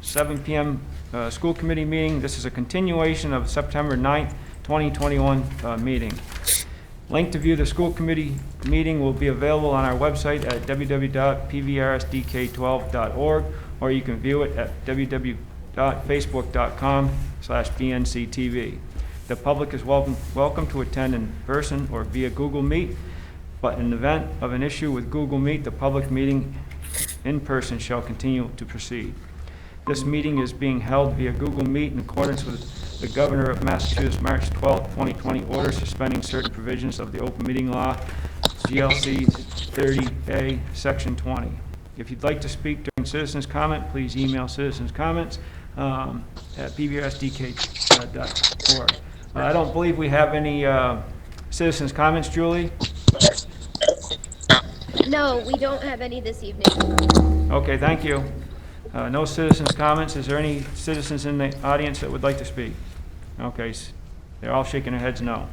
7 p.m. School committee meeting. This is a continuation of September 9th, 2021 meeting. Link to view the school committee meeting will be available on our website at www.pvrsdk12.org, or you can view it at www.facebook.com/bnctv. The public is welcome to attend in person or via Google Meet, but in the event of an issue with Google Meet, the public meeting in person shall continue to proceed. This meeting is being held via Google Meet in accordance with the Governor of Massachusetts March 12, 2020 order suspending certain provisions of the Open Meeting Law, GLC 30A, Section 20. If you'd like to speak during citizens' comment, please email citizens' comments at pvrsdk.org. I don't believe we have any citizens' comments, Julie? No, we don't have any this evening. Okay, thank you. No citizens' comments. Is there any citizens in the audience that would like to speak? Okay, they're all shaking their heads no.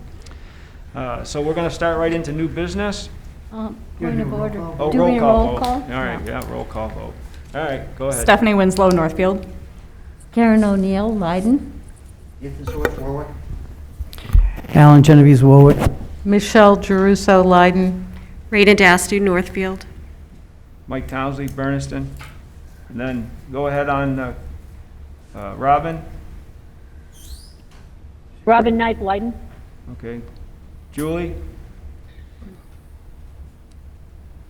So we're going to start right into new business. Point of order. Oh, Do we roll call vote. call? All right, yeah, roll call vote. All right, go ahead. Stephanie Winslow, Northfield. Karen O'Neill, Leiden. Ethan Stewart, Warwick. Alan Genovese, Warwick. Michelle Geruso, Leiden. Rita Dastu, Northfield. Mike Townsley, Bernardston. And then go ahead on Robin. Robin Knight, Leiden. Okay. Julie.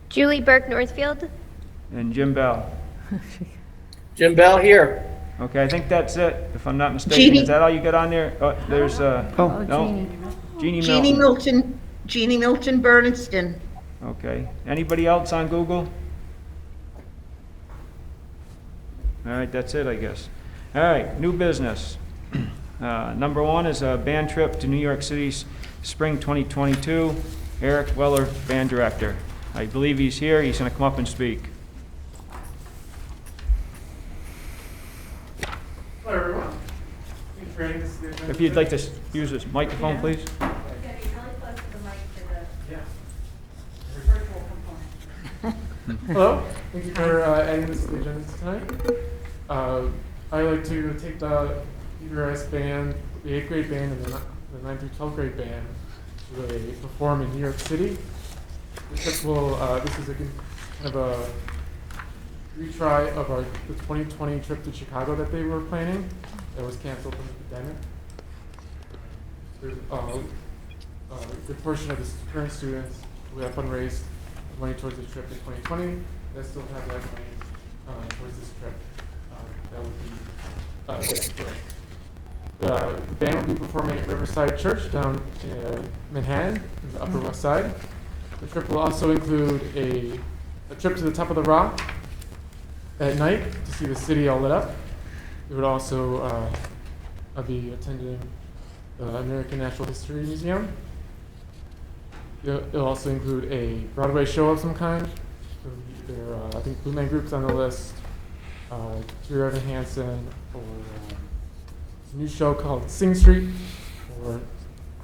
Julie Burke, Northfield. And Jim Bell. Jim Bell here. Okay, I think that's it, if I'm not mistaken. Jeannie. Is that all you got on there? Oh, there's, no? Jeannie Milton. Jeannie Milton, Bernardston. Okay. Anybody else on Google? All right, that's it, I guess. All right, new business. Number one is a band trip to New York City's Spring 2022. Eric Weller, band director. I believe he's here. He's going to come up and speak. Hello, everyone. Thanks for joining us today. If you'd like to use this microphone, please. Hello. Thank you for adding this to the agenda tonight. I'd like to take the PVRS band, the 8th grade band, and the 9th through 12th grade band to perform in New York City. This is a kind of a retry of the 2020 trip to Chicago that they were planning that was canceled from the pandemic. There's a good portion of the current students who have fundraised money towards the trip in 2020 that still have that money towards this trip. That would be this trip. The band will be performing at Riverside Church down in Manhattan, in the Upper West Side. The trip will also include a trip to the top of the rock at night to see the city all lit up. We would also be attending the American Natural History Museum. It'll also include a Broadway show of some kind. There are, I think, Blue Man Group's on the list, Dear Evan Hansen, or a new show called Sing Street, or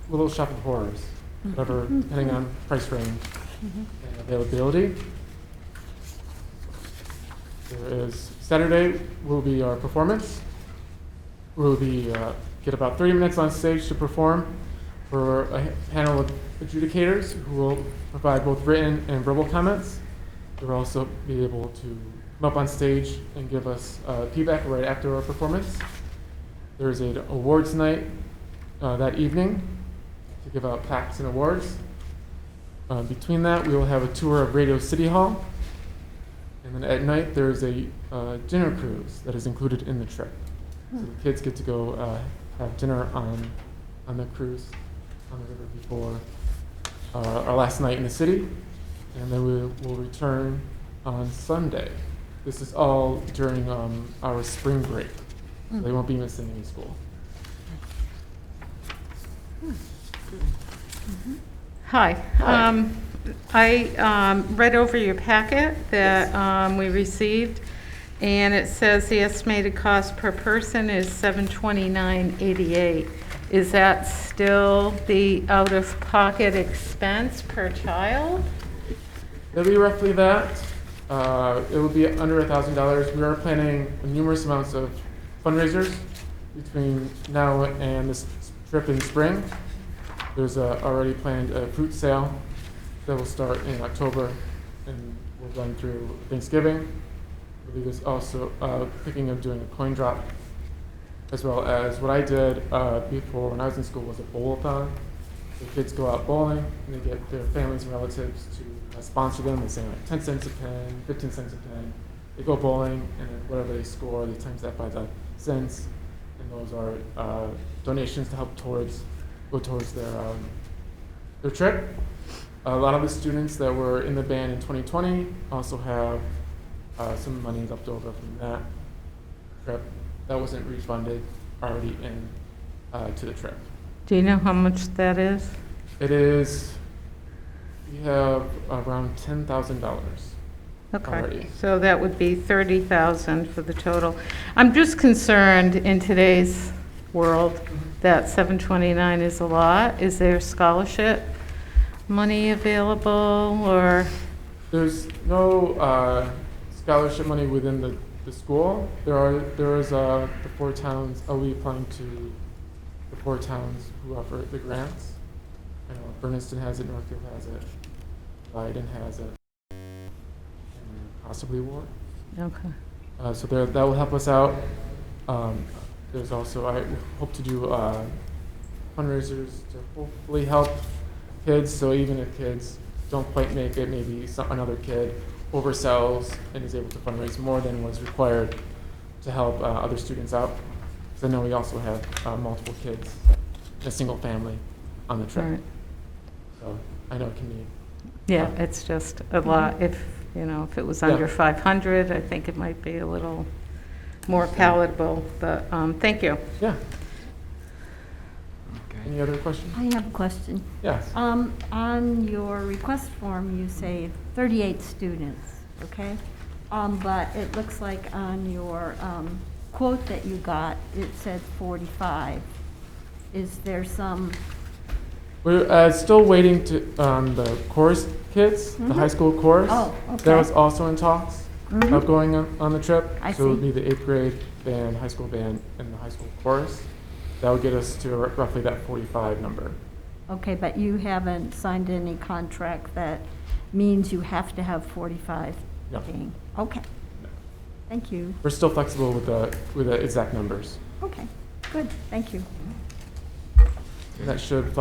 Little Shop of Horrors, whatever, depending on price range and availability. Saturday will be our performance. We'll get about 30 minutes on stage to perform for a panel of adjudicators who will provide both written and verbal comments. They will also be able to come up on stage and give us feedback right after our performance. There's an awards night that evening to give out plaques and awards. Between that, we will have a tour of Radio City Hall. And then at night, there's a dinner cruise that is included in the trip. So the kids get to go have dinner on the cruise on the river before our last night in the city. And then we will return on Sunday. This is all during our spring break. So they won't be missing any school. Hi. I read over your packet that we received, and it says the estimated cost per person is $729.88. Is that still the out-of-pocket expense per child? It'll be roughly that. It will be under $1,000. We are planning numerous amounts of fundraisers between now and this trip in spring. There's already planned a fruit sale that will start in October and will run through Thanksgiving. There's also thinking of doing a coin drop, as well as what I did before when I was in school was a bowl-a-thon. The kids go out bowling and they get their families and relatives to sponsor them. They say like 10 cents a pin, 15 cents a pin. They go bowling and then whatever they score, they times that by the cents. And those are donations to help go towards their trip. A lot of the students that were in the band in 2020 also have some money left over from that trip that wasn't refunded already in to the trip. Do you know how much that is? It is, we have around $10,000 Okay, already. so that would be 30,000 for the total. I'm just concerned in today's world that 729 is a lot. Is there scholarship money available, or? There's no scholarship money within the school. There is the 4 towns. I'll be applying to the 4 towns who offer the grants. I know Bernardston has it, Northfield has it, Leiden has it, and possibly Ward. Okay. So that will help us out. There's also, I hope to do fundraisers to hopefully help kids. So even if kids don't quite make it, maybe another kid oversells and is able to fundraise more than was required to help other students out. Because I know we also have multiple kids in a single family on the trip. Right. So I know it can be. Yeah, it's just a lot. If it was under 500, I think it might be a little more palatable, but thank you. Yeah. Okay. Any other questions? I have a question. Yes. On your request form, you say 38 students, okay? But it looks like on your quote that you got, it said 45. Is there some? We're still waiting to the chorus kids, the high school chorus. Oh, okay. That was also in talks of going on the trip. I So it would see. be the 8th grade band, high school band, and the high school chorus. That would get us to roughly that 45 number. Okay, but you haven't signed any contract that means you have to have 45 No. being? Okay. Thank you. We're still flexible with the exact numbers. Okay, good, thank you. And that should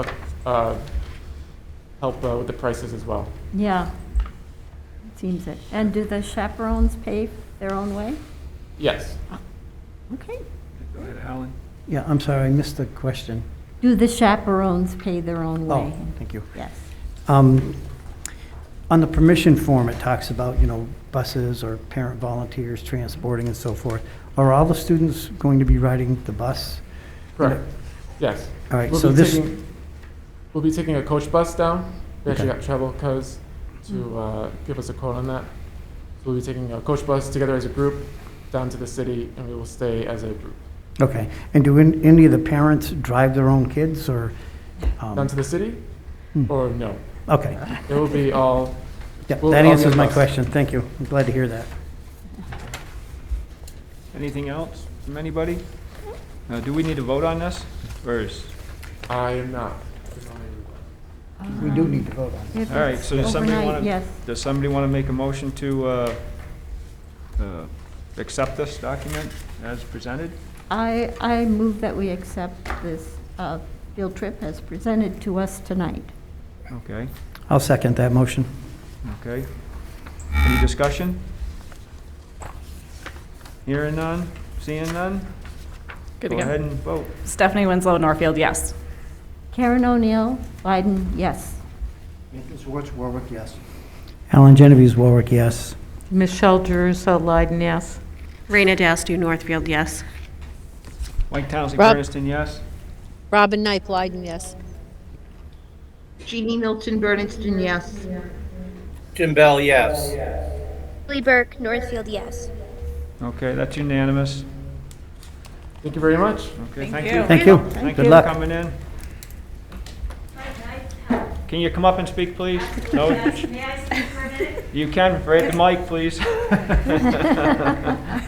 help with the prices as well. Yeah, it seems it. And do the chaperones pay their own way? Yes. Okay. Go ahead, Alan. Yeah, I'm sorry, I missed the question. Do the chaperones pay their own way? Oh, thank you. Yes. On the permission form, it talks about, buses or parent volunteers transporting and so forth. Are all the students going to be riding the bus? Correct. Yes. All right, We'll so be this, we'll be taking a coach bus down. We actually Okay. got Travel Cuz to give us a quote on that. So we'll be taking a coach bus together as a group down to the city, and we will stay as a group. okay. And do any of the parents drive their own kids, or? Down to the city? Or no? Okay. It will be all. Yeah, we'll that all be answers on my bus. question. Thank you. I'm glad to hear that. Anything else from anybody? Do we need to vote on this, or is? I am not. We do need to vote on it. If All right, it's so does somebody overnight, want to? yes. Does somebody want to make a motion to accept this document as presented? I move that we accept this field trip as presented to us tonight. Okay, I'll second that motion. okay. Any discussion? Hearing none, seeing none? Good Go to go. ahead and vote. Stephanie Winslow, Northfield, yes. Karen O'Neill, Leiden, yes. Nathan Swartz, Warwick, yes. Alan Genovese, Warwick, yes. Michelle Jeruso, Leiden, yes. Raina Dastu, Northfield, yes. White Townsley, Rob- Bernardston, yes? Robin Knight, Leiden, yes. Jeannie Milton Bernardston, yes. Jim Bell, yes. Julie Burke, Northfield, yes. Okay, that's unanimous. Thank you very much. Okay, Thank thank you. you. Thank you. Thank Good you luck. for coming in. Can you come up and speak, please? No? May I speak for a You can, right at the mic, please.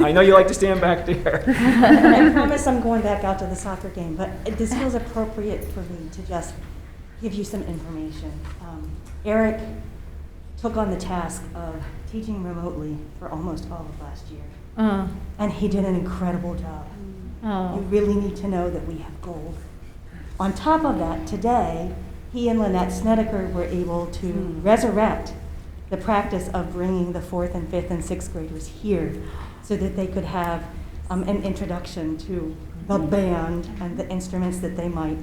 I know you like to stand back there. I promise I'm going back out to the soccer game, but this feels appropriate for me to just give you some information. Eric took on the task of teaching remotely for almost all of last year, and he did an incredible job. You really need to know that we have gold. On top of that, today, he and Lynette Snedeker were able to resurrect the practice of bringing the 4th and 5th and 6th graders here so that they could have an introduction to the band and the instruments that they might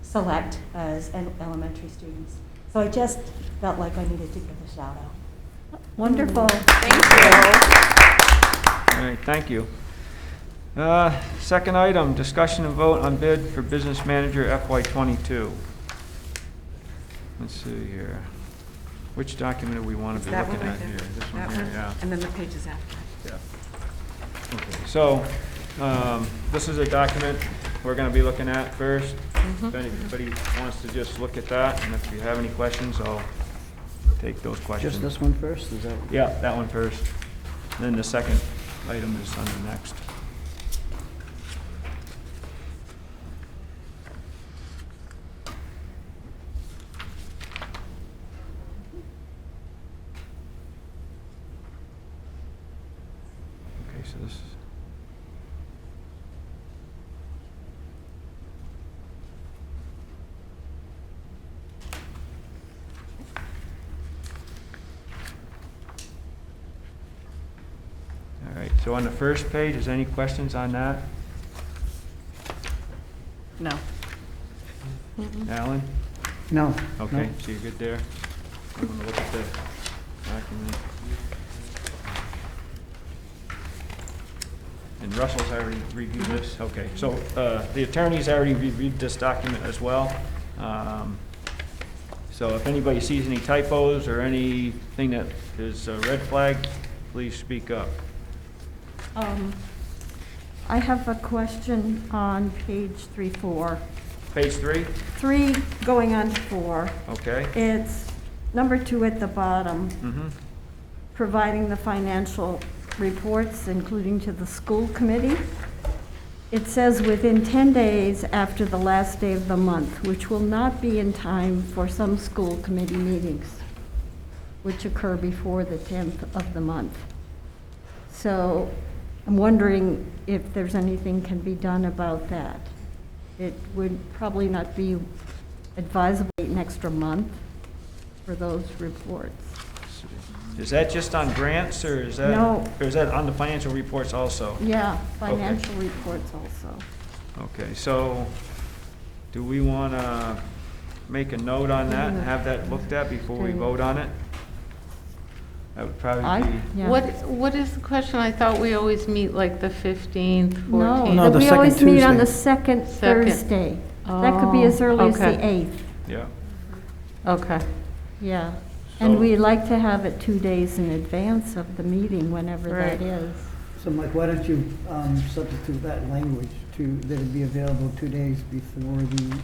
select as elementary students. So I just felt like I needed to give a shout out. Wonderful. All right, thank you. Second item, discussion and vote on bid for business manager FY22. Let's see here. Which document do we want to be looking at here? This one here, yeah. And then the pages after. Yeah. Okay, so this is a document we're going to be looking at first. If anybody wants to just look at that, and if you have any questions, I'll take those questions. Just this one first, is that? Yeah, that one first. Then the second item is on the next. Okay, so this is. All right, so on the first page, is any questions on that? No. Alan? No. Okay, no. so you're good there? I'm gonna look at the document. And Russell's already reviewed this? Okay, so the attorney's already reviewed this document as well. So if anybody sees any typos or anything that is a red flag, please speak up. I have a question on page 3-4. Page 3? 3 going on to 4. Okay. It's number 2 at the bottom, Mm-hmm. providing the financial reports, including to the school committee. It says within 10 days after the last day of the month, which will not be in time for some school committee meetings, which occur before the 10th of the month. So I'm wondering if there's anything can be done about that. It would probably not be advisable to wait an extra month for those reports. Is that just on grants, or is that? No. Or is that on the financial reports also? Yeah, financial reports also. Okay, so do we want to make a note on that and have that looked at before we vote on it? That would probably be. Yeah. What is the question? I thought we always meet like the 15th, 14th. No, the we second always meet on the Tuesday. second Thursday. That could be as early as the okay. 8th. Yeah. Okay. Yeah. So- And we like to have it 2 days in advance of the meeting, whenever Right. that is. So Mike, why don't you substitute that language to, that it be available 2 days before the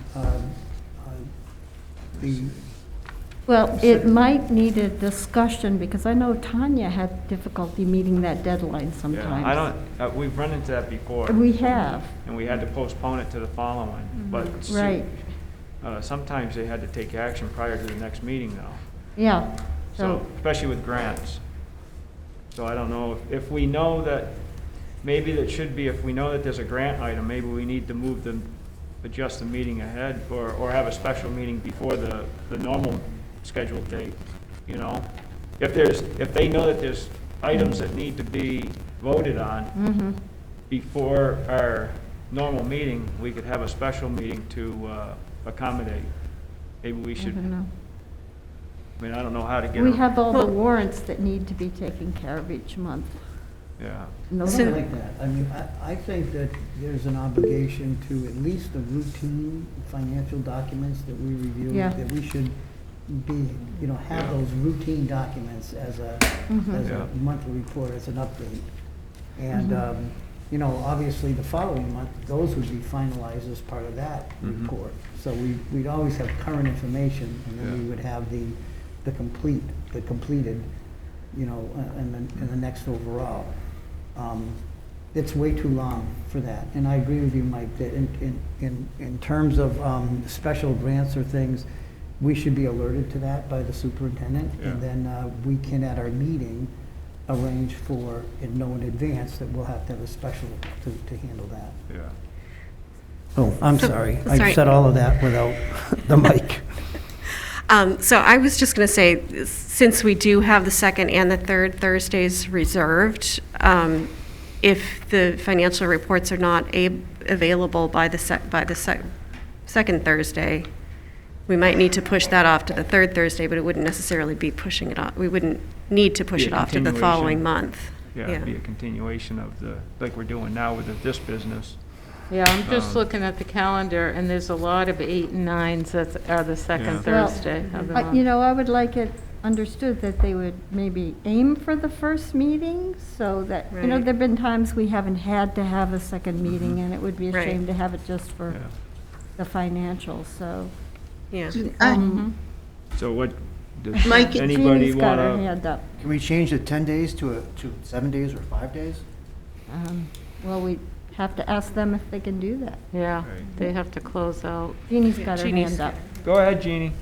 Well, it might need a discussion, because I know Tanya had difficulty meeting that deadline sometimes. Yeah, I don't, we've run into that before. We have, And we had to postpone it to the following, but. right, Sometimes they had to take action prior to the next meeting though. yeah. So, especially with grants. So I don't know, if we know that, maybe that should be, if we know that there's a grant item, maybe we need to move the, adjust the meeting ahead, or have a special meeting before the normal scheduled date, you know? If they know that there's items that need to be voted on before our normal meeting, we could have a special meeting to accommodate. Maybe we I should, don't know. I mean, I don't know how to get. We have all the warrants that need to be taken care of each month. Yeah. And those Something are- like that. I mean, I think that there's an obligation to at least the routine financial documents that we review, Yeah. that we should be, have those routine documents as a Yeah. monthly report, as an update. And, obviously, the following month, those would be finalized as part of that report. So we'd always have current information, and then we Yeah. would have the the completed, you know, and the next overall. It's way too long for that. And I agree with you, Mike, that in terms of special grants or things, we should be alerted to that by the superintendent. Yeah. And then we can, at our meeting, arrange for, and know in advance that we'll have to have a special to handle that. Yeah. Oh, I'm So- sorry. I sorry. said all of that without the mic. So I was just going to say, since we do have the second and the third Thursdays reserved, if the financial reports are not available by the second Thursday, we might need to push that off to the third Thursday, but it wouldn't necessarily be pushing it off. We wouldn't need to push Be it a off to the following continuation. month. Yeah, it'd be a continuation of like we're doing now with this business. Yeah, I'm just looking at the calendar, and there's a lot of 8 and 9s that are the second Yeah. Thursday of the You month. know, I would like it understood that they would maybe aim for the first meeting, so that, you know, Right. there've been times we haven't had to have a second meeting, and it would be a Right. shame to have it just for Yeah. the financials, so. Yeah. So what, does Mike, anybody Jeannie's got her want to? hand up. Can we change the 10 days to 7 days or 5 days? Well, we have to ask them if they can do that. Yeah, Right. they have to close out. Jeannie's got her Jeannie's- hand up. Go ahead, Jeannie.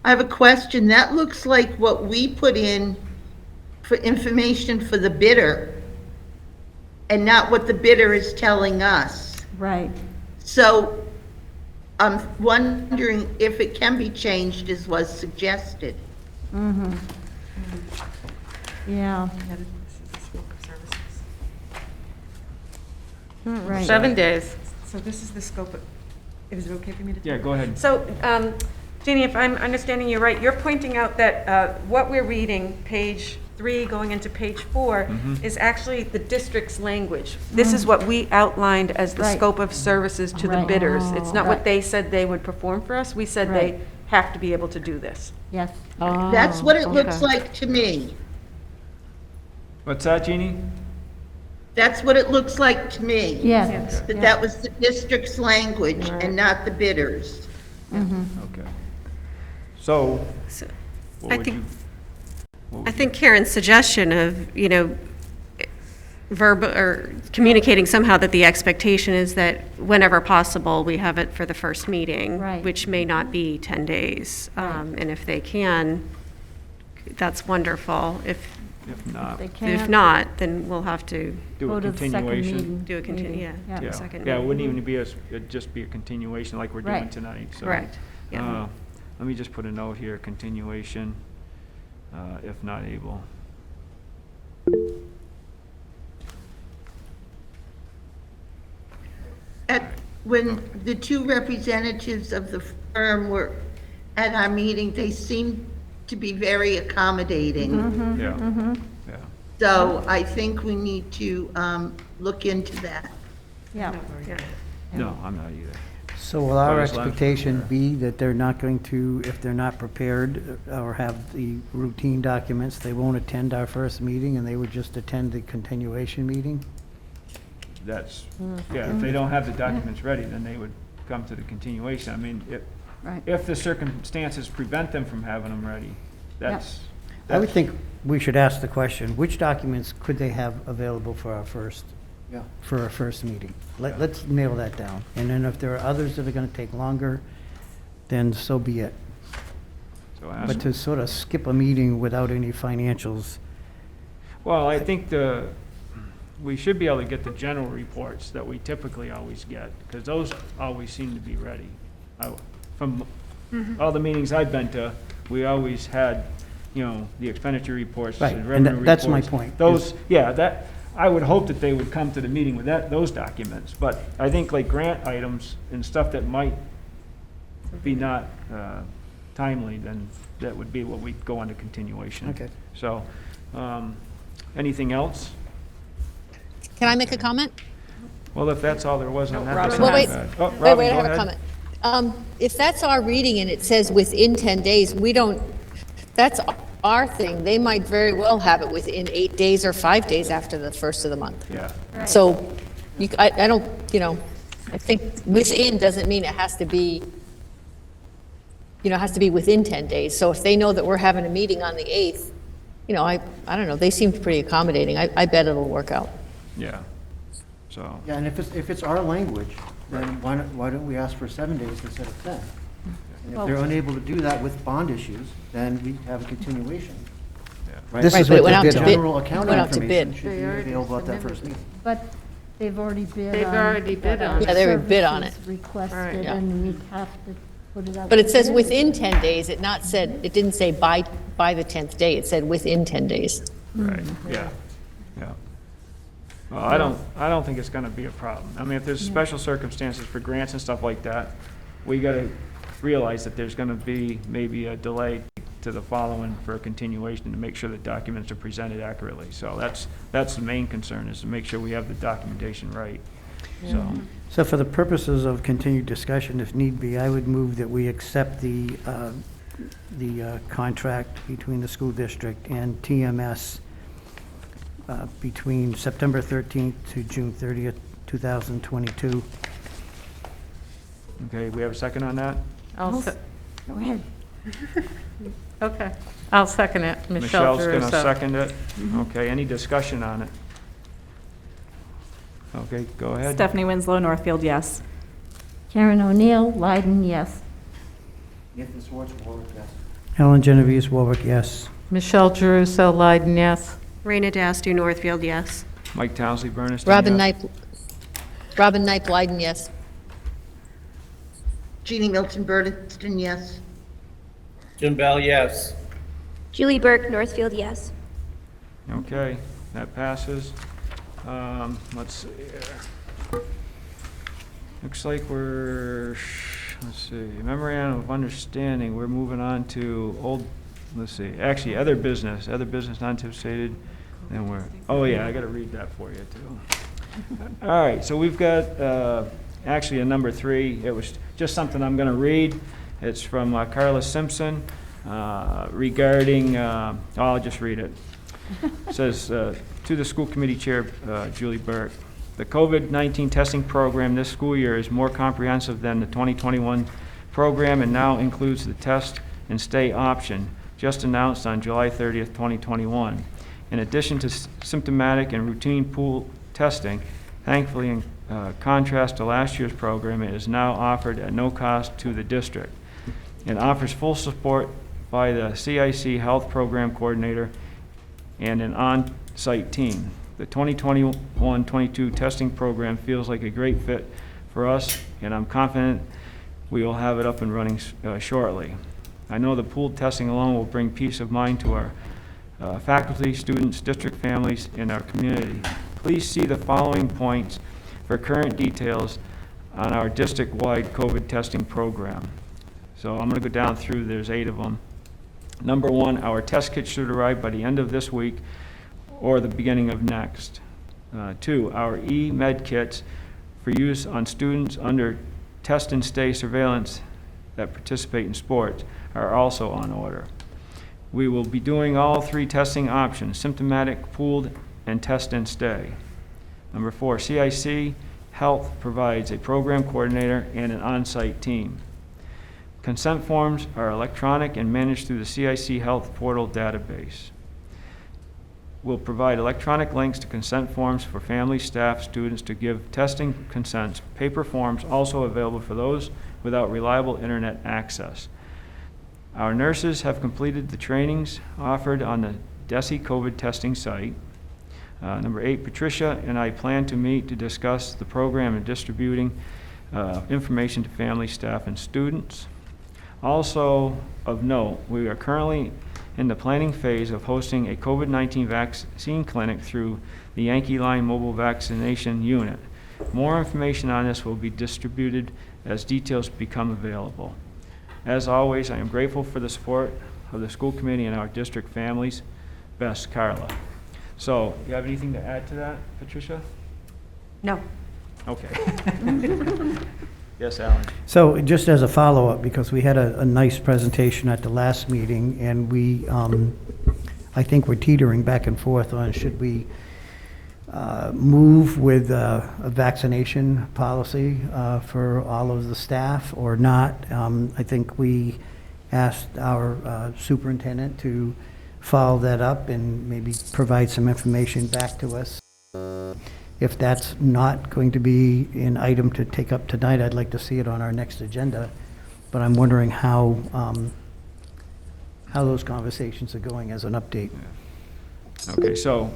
I have a question. That looks like what we put in for information for the bidder and not what the bidder is telling us. Right. So I'm wondering if it can be changed as was suggested. Yeah. Right. 7 days. So this is the scope of, is it okay for me to? Yeah, go ahead. So, Jeannie, if I'm understanding you right, you're pointing out that what we're reading, page 3 going into page 4, is actually the district's language. This is what we outlined as the Right. scope of services to the Right. bidders. It's not Right. what they said they would perform for us. We said they Right. have to be able to do this. Yes. That's what it looks okay. like to me. What's that, Jeannie? That's what it looks like to me. Yes. That that was the district's language and not the bidders. Okay. So, So, what I would think- you? what I would think Karen's suggestion of, you know, or communicating somehow that the expectation is that whenever possible, we have it for the first meeting. Right. Which may not be 10 days. And if they can, that's wonderful. If not, They If can't not, then we'll have to do go a to the second continuation. meeting. do a continue, yeah. Yeah, second yeah, it meeting. wouldn't even be it'd just be a continuation like we're doing Right. tonight, so. Correct, yeah. Let me just put a note here, continuation, if not able. When the two representatives of the firm were at our meeting, they seemed to be very accommodating. Yeah, yeah. So I think we need to look into that. Yeah. No, I'm not either. So will our As long as we're expectation prepared. be that they're not going to, if they're not prepared or have the routine documents, they won't attend our first meeting and they would just attend the continuation meeting? That's, yeah, if they don't have the documents ready, then they would come to the continuation. I mean, Right. if the circumstances prevent them from having them ready, that's. I would think we should ask the question, which documents could they have available for our first meeting? Let's nail that down. And then if there are others that are gonna take longer, then so be it. So ask- But to sort of skip a meeting without any financials, Well, I think we should be able to get the general reports that we typically always get, because those always seem to be ready. From all the meetings I've been to, we always had, you know, the expenditure reports Right, and and revenue reports. that's my point, Those, yeah, I would hope that they would come to the meeting with those documents, but I think like grant items and stuff that might be not timely, then that would be what we'd go on to continuation. Okay. So, anything else? Can I make a comment? Well, if that's all there was on that, that's Well, not wait, bad. Oh, wait, Robin, wait, I go have a ahead. comment. If that's our reading and it says within 10 days, we don't, that's our thing. They might very well have it within 8 days or 5 days after the first of the month. Yeah, So I don't, you know, I think within doesn't mean it has to be, you know, it has to be within 10 days. So if they know that we're having a meeting on the 8th, you know, I don't know, they seemed pretty accommodating. I bet it'll work out. Yeah. So, Yeah, and if it's our language, then why don't we ask for 7 days instead of 10? And if they're unable to do that with bond issues, then we have a continuation. Right? This Right, is but it what went they out bid to on. bid. General accounting Went out to information bid. should be available at that first meeting. But they've already bid They've on. already bid on it. Yeah, they already bid on it. services Requested, yeah. and we have to put it out. But it to says bid. within 10 days, it didn't say by the 10th day, it said within 10 days. right, yeah, yeah. Well, I don't think it's gonna be a problem. I mean, if there's special circumstances for grants and stuff like that, we gotta realize that there's gonna be maybe a delay to the following for a continuation to make sure that documents are presented accurately. So that's the main concern, is to make sure we have the documentation right, so. So for the purposes of continued discussion, if need be, I would move that we accept the contract between the school district and TMS between September 13th to June 30th, 2022. Okay, we have a second on that? I'll se- Go ahead. Okay, I'll second it. Michelle Michelle's gonna Jeruso. second it. Okay, any discussion on it? Okay, go ahead. Stephanie Winslow, Northfield, yes. Karen O'Neill, Leiden, yes. Nathan Swartz, Warwick, yes. Helen Genovese, Warwick, yes. Michelle Jeruso, Leiden, yes. Raina Dastu, Northfield, yes. Mike Townsley, Bernardston. Robin yes. Knight, Leiden, yes. Jeannie Milton, Bernardston, yes. Jim Bell, yes. Julie Burke, Northfield, yes. Okay, that passes. Let's see here. Looks like let's see, memorandum of understanding, we're moving on to other business not anticipated. And oh yeah, I gotta read that for you too. All right, so we've got, actually a number 3. It was just something I'm gonna read. It's from Carla Simpson regarding, I'll just read it. It says, to the school committee chair, Julie Burke, the COVID-19 testing program this school year is more comprehensive than the 2021 program and now includes the test and stay option just announced on July 30th, 2021. In addition to symptomatic and routine pool testing, thankfully in contrast to last year's program, it is now offered at no cost to the district. It offers full support by the CIC Health Program Coordinator and an on-site team. The 2021-22 testing program feels like a great fit for us, and I'm confident we will have it up and running shortly. I know the pooled testing alone will bring peace of mind to our faculty, students, district families, and our community. Please see the following points for current details on our district-wide COVID testing program. So I'm going to go down through, there's 8 of them. Number 1, our test kits should arrive by the end of this week or the beginning of next. 2, our e-med kits for use on students under test and stay surveillance that participate in sports are also on order. We will be doing all 3 testing options, symptomatic, pooled, and test and stay. Number 4, CIC Health provides a program coordinator and an on-site team. Consent forms are electronic and managed through the CIC Health Portal database. We'll provide electronic links to consent forms for family, staff, students to give testing consents. Paper forms also available for those without reliable internet access. Our nurses have completed the trainings offered on the DESI COVID testing site. Number 8, Patricia and I plan to meet to discuss the program and distributing information to family, staff, and students. Also of note, we are currently in the planning phase of hosting a COVID-19 vaccine clinic through the Yankee Line Mobile Vaccination Unit. More information on this will be distributed as details become available. As always, I am grateful for the support of the school committee and our district families. Best, Carla. So, you have anything to add to that, Patricia? No. Okay. Yes, Alan. So just as a follow-up, because we had a nice presentation at the last meeting, and we, I think we're teetering back and forth on should we move with a vaccination policy for all of the staff or not. I think we asked our superintendent to follow that up and maybe provide some information back to us. If that's not going to be an item to take up tonight, I'd like to see it on our next agenda. But I'm wondering how those conversations are going as an update. Okay, so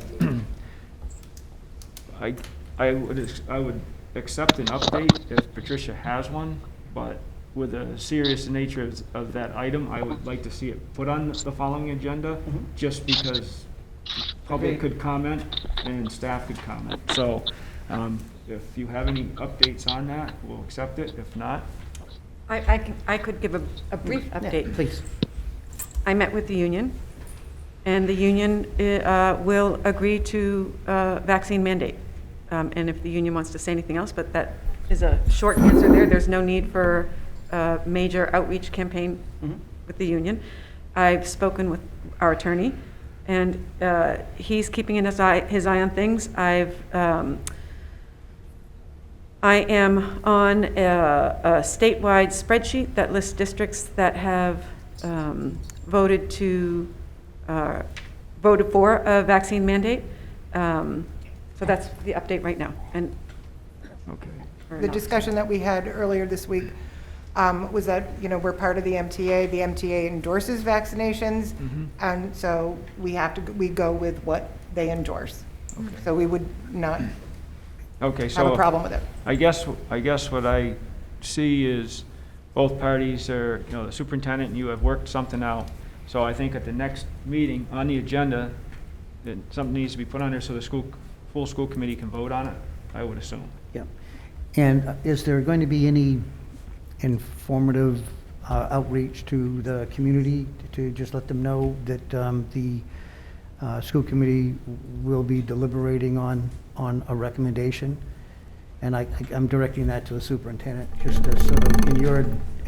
I would accept an update if Patricia has one, but with the serious nature of that item, I would like to see it put on the following agenda, just because public could comment and staff could comment. So if you have any updates on that, we'll accept it. If not, I could give a brief update. Please. I met with the union, and the union will agree to vaccine mandate. And if the union wants to say anything else, but that is a short answer there. There's no need for a major outreach campaign with the union. I've spoken with our attorney, and he's keeping his eye on things. I am on a statewide spreadsheet that lists districts that have voted for a vaccine mandate. So that's the update right now. And okay. The discussion that we had earlier this week was that, we're part of the MTA. The MTA endorses vaccinations, and so we go with what they endorse. Okay. So we would not Okay, have so a problem with it. I guess what I see is both parties are, the superintendent and you have worked something out. So I think at the next meeting on the agenda, that something needs to be put on there so the full school committee can vote on it, I would assume. Yep. And is there going to be any informative outreach to the community to just let them know that the school committee will be deliberating on a recommendation? And I'm directing that to the superintendent, just to sort of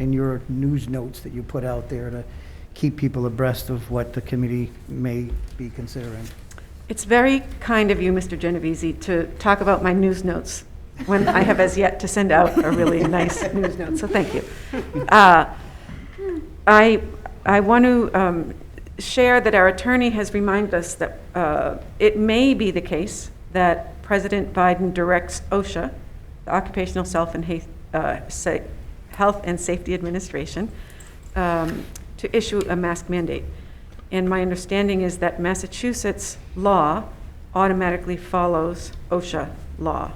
in your news notes that you put out there to keep people abreast of what the committee may be considering. it's very kind of you, Mr. Genovese, to talk about my news notes when I have as yet to send out a really nice news note, so thank you. I want to share that our attorney has reminded us that it may be the case that President Biden directs OSHA, the Occupational Health and Safety Administration, to issue a mask mandate. And my understanding is that Massachusetts law automatically follows OSHA law.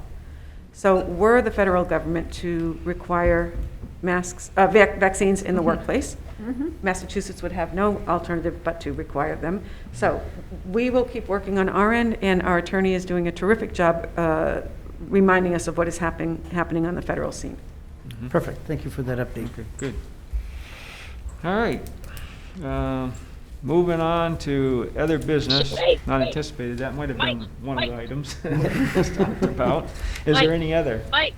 So were the federal government to require masks, vaccines in the workplace, Massachusetts would have no alternative but to require them. So we will keep working on our end, and our attorney is doing a terrific job reminding us of what is happening on the federal scene. Perfect. Thank you for that update. Okay, good. All right. Moving on to other business, not anticipated. That might have been one of the items just talked about. Is there any other? Mike.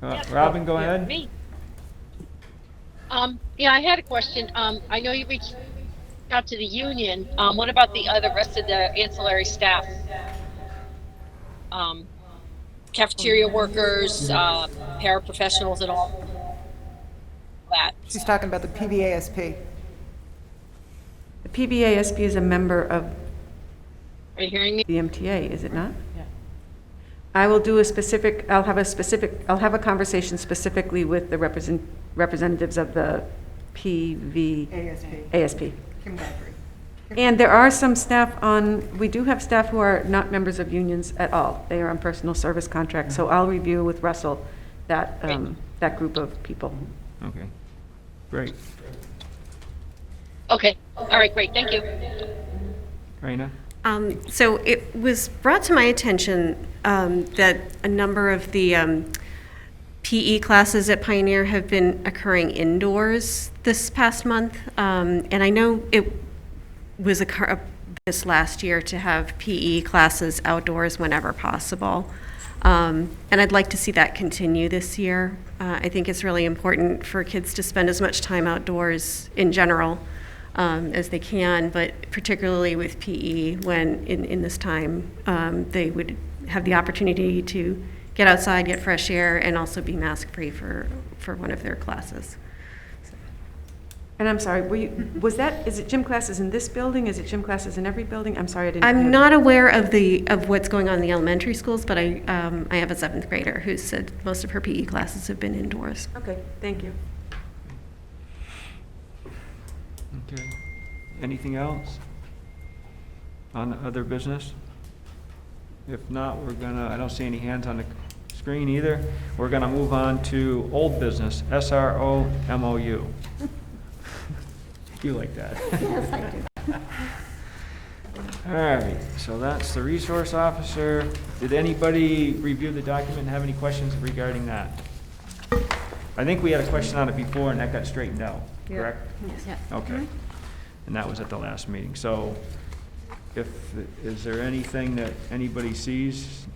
Robin, go ahead. Me. Yeah, I had a question. I know you reached out to the union. What about the rest of the ancillary staff? Cafeteria workers, paraprofessionals and all that. She's talking about the PVASP. The PVASP is a member of Are you hearing me? the MTA, is it not? Yeah. I will do I'll have a conversation specifically with the representatives of the PVASP. Kim Godfrey. And there are some staff we do have staff who are not members of unions at all. They are on personal service contracts, so I'll review with Russell that group of people. Okay, great. Okay, all right, great, thank you. Raina? So it was brought to my attention that a number of the PE classes at Pioneer have been occurring indoors this past month. And I know it was this last year to have PE classes outdoors whenever possible. And I'd like to see that continue this year. I think it's really important for kids to spend as much time outdoors in general as they can, but particularly with PE, when in this time they would have the opportunity to get outside, get fresh air, and also be mask-free for one of their classes. And I'm sorry, is it gym classes in this building? Is it gym classes in every building? I'm sorry, I didn't. I'm not aware of what's going on in the elementary schools, but I have a 7th grader who said most of her PE classes have been indoors. Okay, thank you. Okay. Anything else on other business? If not, I don't see any hands on the screen either. We're gonna move on to old business, SRO MOU. You like that? Yes, I do. All right, so that's the resource officer. Did anybody review the document and have any questions regarding that? I think we had a question on it before and that got straightened out, correct? Yes. Okay. And that was at the last meeting. So is there anything that anybody sees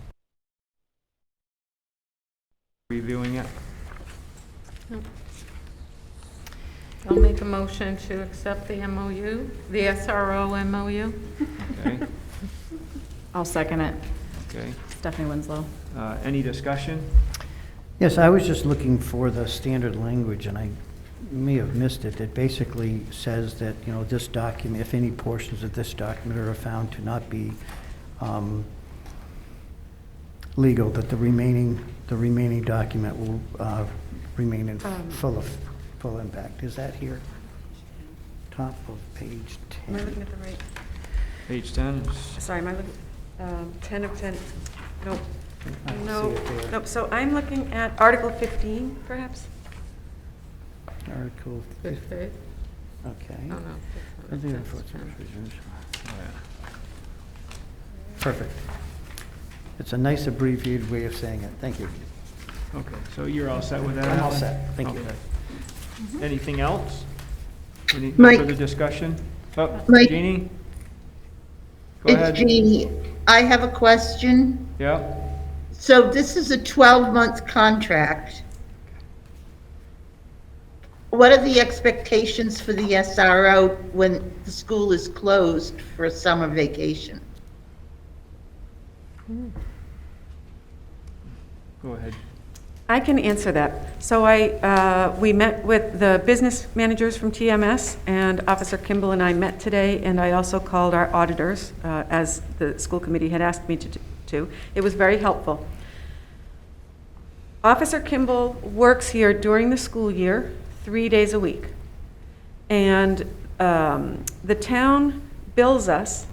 reviewing it? I'll make a motion to accept the MOU, the SRO MOU. Okay, I'll second it. okay. Stephanie Winslow. Any discussion? Yes, I was just looking for the standard language, and I may have missed it. It basically says that, this document, if any portions of this document are found to not be legal, that the remaining document will remain in full impact. Is that here? Top of page Am I 10. looking at the right? Page 10? Sorry, am I looking, 10 of 10? Nope. I don't No, see it there. nope, so I'm looking at Article 15, perhaps? Article Good 50. faith. Okay. Oh, no. I think that's what's- Perfect. It's a nice abbreviated way of saying it. Thank you. Okay, so you're all set with that? I'm all Alan? set. Thank you. Okay. Anything else? Any Mike. further discussion? Oh, Mike. Jeannie? Go ahead. It's Jeannie. I have a question. Yeah, So this is a 12-month contract. What are the expectations for the SRO when the school is closed for a summer vacation? go ahead. I can answer that. So we met with the business managers from TMS, and Officer Kimball and I met today, and I also called our auditors, as the school committee had asked me to. It was very helpful. Officer Kimball works here during the school year, 3 days a week. And the town bills us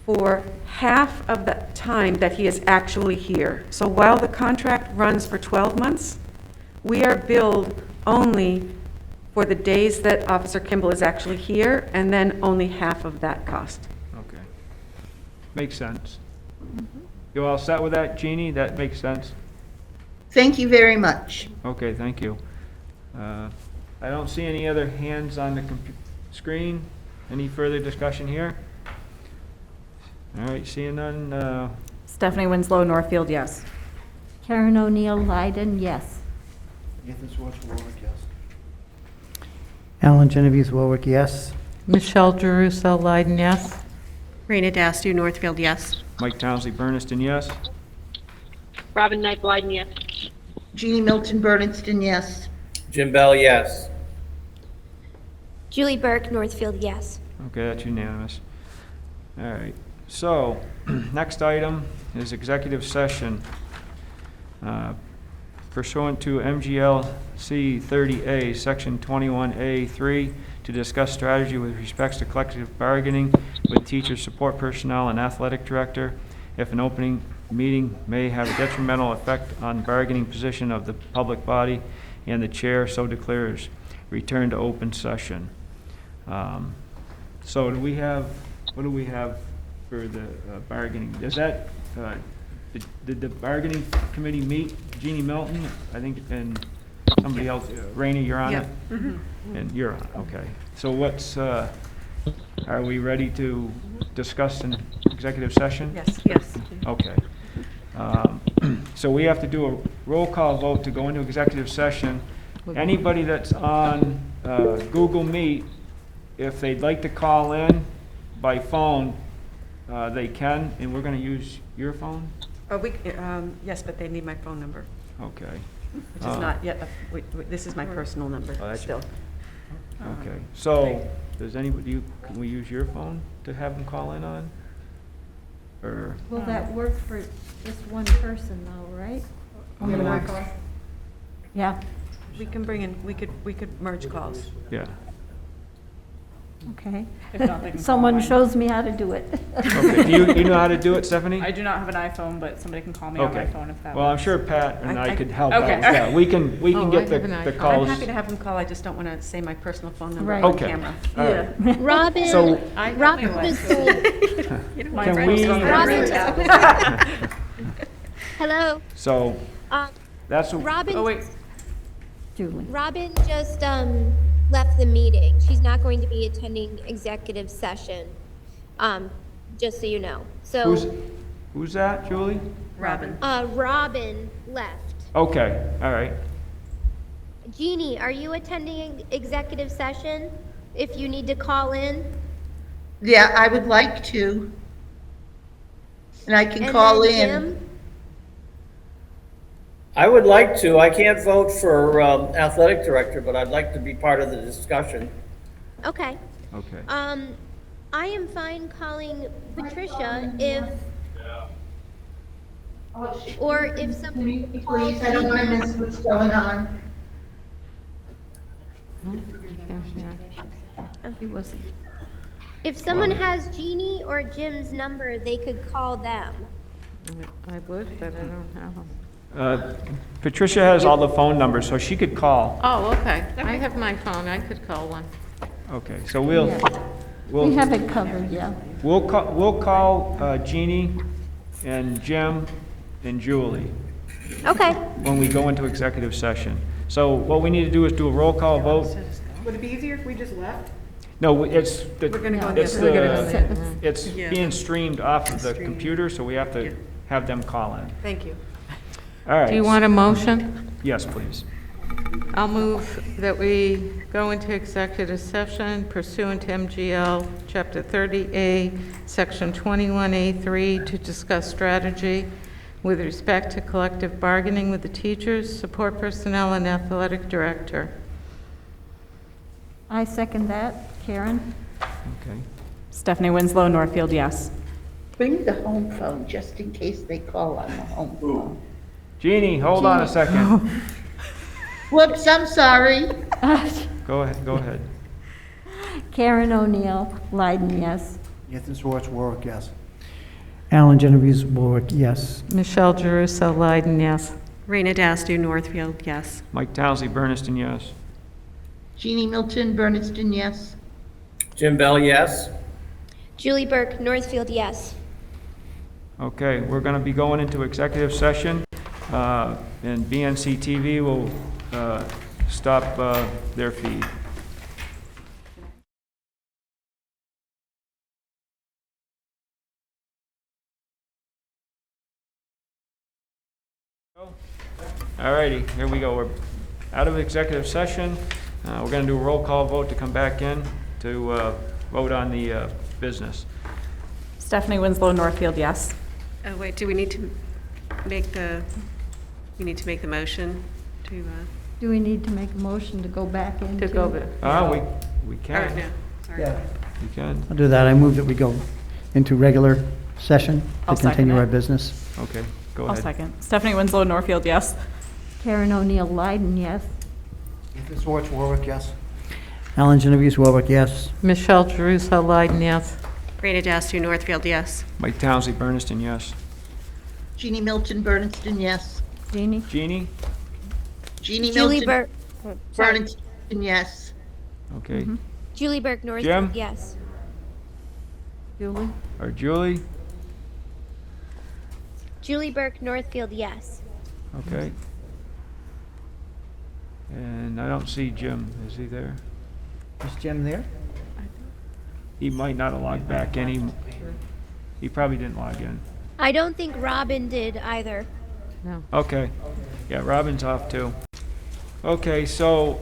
for half of the time that he is actually here. So while the contract runs for 12 months, we are billed only for the days that Officer Kimball is actually here, and then only half of that cost. Okay. Makes sense. You all set with that, Jeannie? That makes sense? Thank you very much. Okay, thank you. I don't see any other hands on the screen. Any further discussion here? All right, seeing none, Stephanie Winslow, Northfield, yes. Karen O'Neill Leiden, yes. Nathan Swartz, Warwick, yes. Alan Genevieve Warwick, yes. Michelle Jeruso Leiden, yes. Raina Dastu, Northfield, yes. Mike Townsley, Bernardston, yes? Robin Knight Blyden, yes. Jeannie Milton Bernardston, yes. Jim Bell, yes. Julie Burke, Northfield, yes. Okay, that's unanimous. All right, so, next item is executive session. Pursuant to MGLC 30A, Section 21A3, to discuss strategy with respects to collective bargaining with teachers, support personnel, and athletic director, if an opening meeting may have a detrimental effect on bargaining position of the public body, and the chair so declares, return to open session. So what do we have for the bargaining? Does that, did the bargaining committee meet? Jeannie Milton, I think, and somebody else, Rainey, you're on it? And you're on, okay. So what's, are we ready to discuss in executive session? Yes. Yes. Okay. So we have to do a roll call vote to go into executive session. Anybody that's on Google Meet, if they'd like to call in by phone, they can, and we're going to use your phone? Yes, but they need my phone number, Okay. which is not yet, this is my personal number Oh, that's still. Okay, so, does anybody, can we use your phone to have them call in on? Or, Will that work for just one person though, right? You have an iPhone? Yeah, We can bring in, we could merge calls. yeah. okay. If not, they can call Someone mine. shows me how to do it. Okay, do you know how to do it, Stephanie? I do not have an iPhone, but somebody can call me on my Okay. phone if that Well, I'm works. sure Pat and I I- could help out Okay. with that. We can Oh, get I have an the iPhone. calls. I'm happy to have them call, I just don't want to say my personal phone number Right. on Okay. camera. All right. Robin, So- Robin was told, Can we, Robin, hello, so, that's, Robin. Oh, wait. Julie. Robin just left the meeting. She's not going to be attending executive session, just so you know. who's that, Julie? Robin. Robin left. Okay, all right. Jeannie, are you attending executive session if you need to call in? Yeah, I would like to. And I can And call then in. Jim? I would like to. I can't vote for athletic director, but I'd like to be part of the discussion. Okay. Okay. I am fine calling Patricia if, or if somebody calls Please, I don't want to miss what's going on. He wasn't. If someone has Jeannie or Jim's number, they could call them. I would, but I don't have them. Patricia has all the phone numbers, so she could call. Oh, okay. I have my phone. I could call one. Okay, so we'll We have it covered, yeah. we'll call Jeannie and Jim and Julie Okay. when we go into executive session. So what we need to do is do a roll call vote. Would it be easier if we just left? No, it's We're gonna go in the it's other- we're gonna go in the, it's being streamed off of the computer, so we have to have them call in. Thank you. All right. Do you want a motion? Yes, please. I'll move that we go into executive session pursuant to MGL Chapter 30A, Section 21A3, to discuss strategy with respect to collective bargaining with the teachers, support personnel, and athletic director. I second that. Karen? Okay. Stephanie Winslow, Northfield, yes. Bring the home phone, just in case they call on the home phone. Jeannie, hold on a second. Whoops, I'm sorry. Go ahead. Karen O'Neill, Leiden, yes. Ethan Schwartz, Warwick, yes. Alan Genovese, Warwick, yes. Michelle Jeruso, Leiden, yes. Raina Dastu, Northfield, yes. Mike Townsley, Bernardston, yes. Jeannie Milton, Bernardston, yes. Jim Bell, yes. Julie Burke, Northfield, yes. Okay, we're going to be going into executive session, and BNC TV will stop their feed. All righty, here we go. We're out of executive session. We're going to do a roll call vote to come back in to vote on the business. Stephanie Winslow, Northfield, yes. Oh, wait, do we need to make the motion to, Do we need to make a motion to go back into? To go back. We or, can. no, sorry. Yeah. We can. I'll do that. I move that we go into regular session I'll to second continue it. our business. Okay, go I'll ahead. second. Stephanie Winslow, Northfield, yes. Karen O'Neill, Leiden, yes. Ethan Schwartz, Warwick, yes. Alan Genovese, Warwick, yes. Michelle Jeruso, Leiden, yes. Raina Dastu, Northfield, yes. Mike Townsley, Bernardston, yes. Jeannie Milton, Bernardston, yes. Jeannie? Jeannie? Jeannie Julie Milton, Burke, sorry. Bernardston, yes. Okay. Julie Burke, Northfield, Jim? yes. Julie? Or Julie? Julie Burke, Northfield, yes. Okay. And I don't see Jim. Is he there? Is Jim there? He might not have logged back in. He probably didn't log in. I don't think Robin did either. No. Okay. Yeah, Robin's off too. Okay, so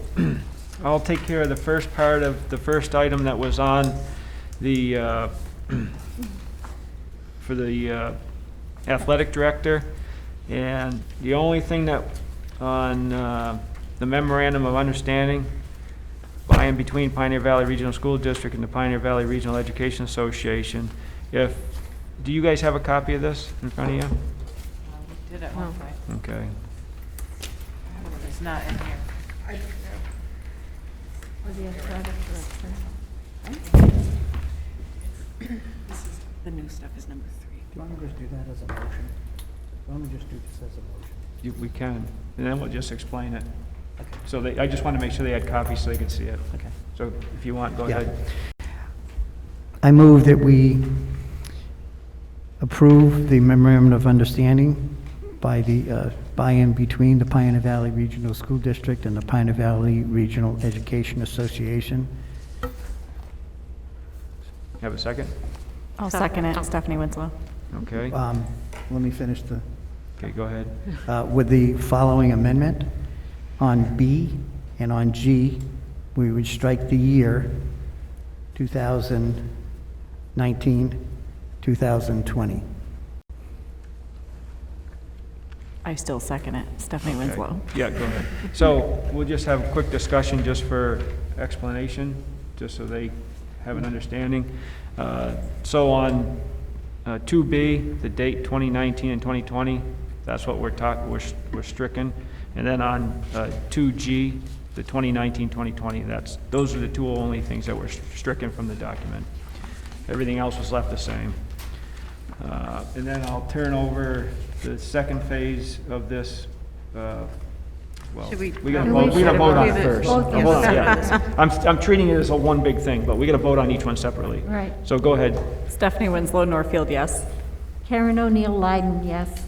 I'll take care of the first part of the first item that was on the, for the athletic director. And the only thing that on the memorandum of understanding by by and between Pioneer Valley Regional School District and the Pioneer Valley Regional Education Association. Do you guys have a copy of this in front of you? We did at one point. Okay. It's not in here. Or the athletic director. The new stuff is number 3. Do you want to just do that as a motion? Why don't we just do this as a motion? We can, and then we'll just explain it. So I just want to make sure they had copies so they could see it. Okay. So if you want, go Yeah. ahead. I move that we approve the memorandum of understanding by and between the Pioneer Valley Regional School District and the Pioneer Valley Regional Education Association. Have a second? I'll second it, Stephanie Winslow. Okay. Let me finish Okay, go ahead. with the following amendment. On B and on G, we would strike the year 2019, 2020. I still second it, Stephanie Okay. Winslow. Yeah, go ahead. So we'll just have a quick discussion just for explanation, just so they have an understanding. So on 2B, the date 2019 and 2020, that's what we're stricken. And then on 2G, the 2019, 2020, those are the two only things that were stricken from the document. Everything else was left the same. And then I'll turn over the second phase of this, well, Should we- we gotta vote on it first. Both of Hold on, them. yeah. I'm treating it as a one big thing, but we gotta vote on each one separately. Right. So go ahead. Stephanie Winslow, Northfield, yes. Karen O'Neill Lyden, yes.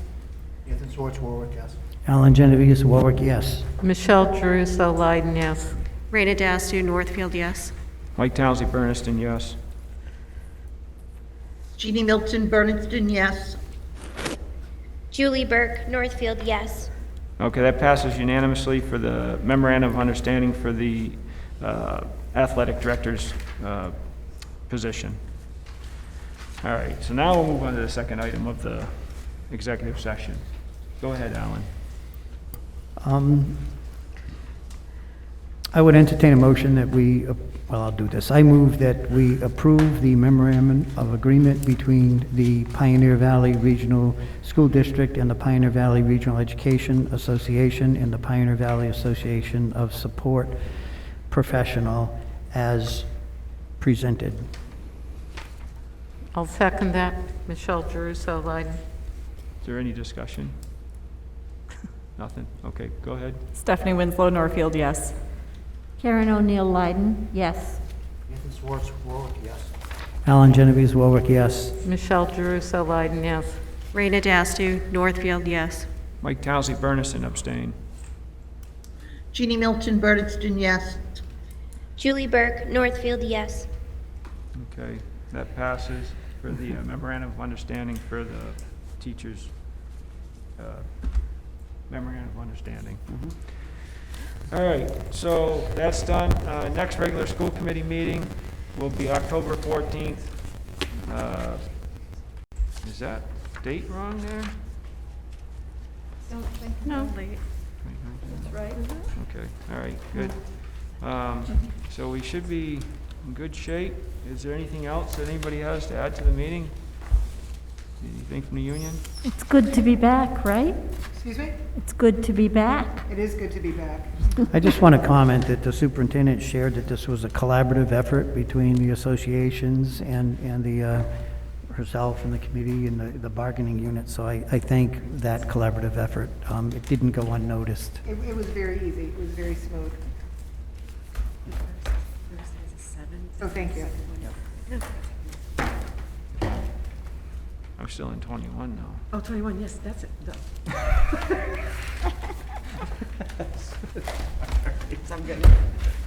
Ethan Schwartz, Warwick, yes. Alan Genovese, Warwick, yes. Michelle Jeruso, Leiden, yes. Rena Dastu, Northfield, yes. Mike Townsley, Bernardston, yes. Jeannie Milton, Bernardston, yes. Julie Burke, Northfield, yes. Okay, that passes unanimously for the memorandum of understanding for the athletic director's position. All right, so now we'll move on to the second item of the executive session. Go ahead, Alan. I would entertain a motion that I'll do this. I move that we approve the memorandum of agreement between the Pioneer Valley Regional School District and the Pioneer Valley Regional Education Association and the Pioneer Valley Association of Support Professional as presented. I'll second that. Michelle Jeruso, Leiden. Is there any discussion? Nothing? Okay, go ahead. Stephanie Winslow, Northfield, yes. Karen O'Neill Lyden, yes. Ethan Schwartz, Warwick, yes. Alan Genovese, Warwick, yes. Michelle Jeruso, Leiden, yes. Rena Dastu, Northfield, yes. Mike Townsley, Bernardston, abstain. Jeannie Milton, Bernardston, yes. Julie Burke, Northfield, yes. Okay, that passes for the memorandum of understanding for the teachers' memorandum of understanding. All right, so that's done. Next regular school committee meeting will be October 14th. Is that date wrong there? No. That's right. Okay, all right, good. So we should be in good shape. Is there anything else that anybody has to add to the meeting? Anything from the union? It's good to be back, right? Excuse me? It's good to be back. It is good to be back. I just want to comment that the superintendent shared that this was a collaborative effort between the associations and herself and the committee and the bargaining unit, so I thank that collaborative effort. It didn't go unnoticed. It was very easy. It was very smooth. Oh, thank you. I'm still in 21 now. Oh, 21, yes, that's it. I'm good.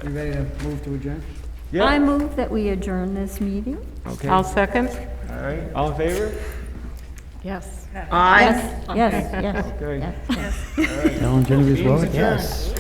You ready to move to adjourn? Yeah. I move that we adjourn this meeting. Okay. I'll second. All right, all in favor? Yes. Aye. Yes, yes, yes. Okay. yes. All right. Alan Genovese, Meeting's Warwick, adjourned. yes.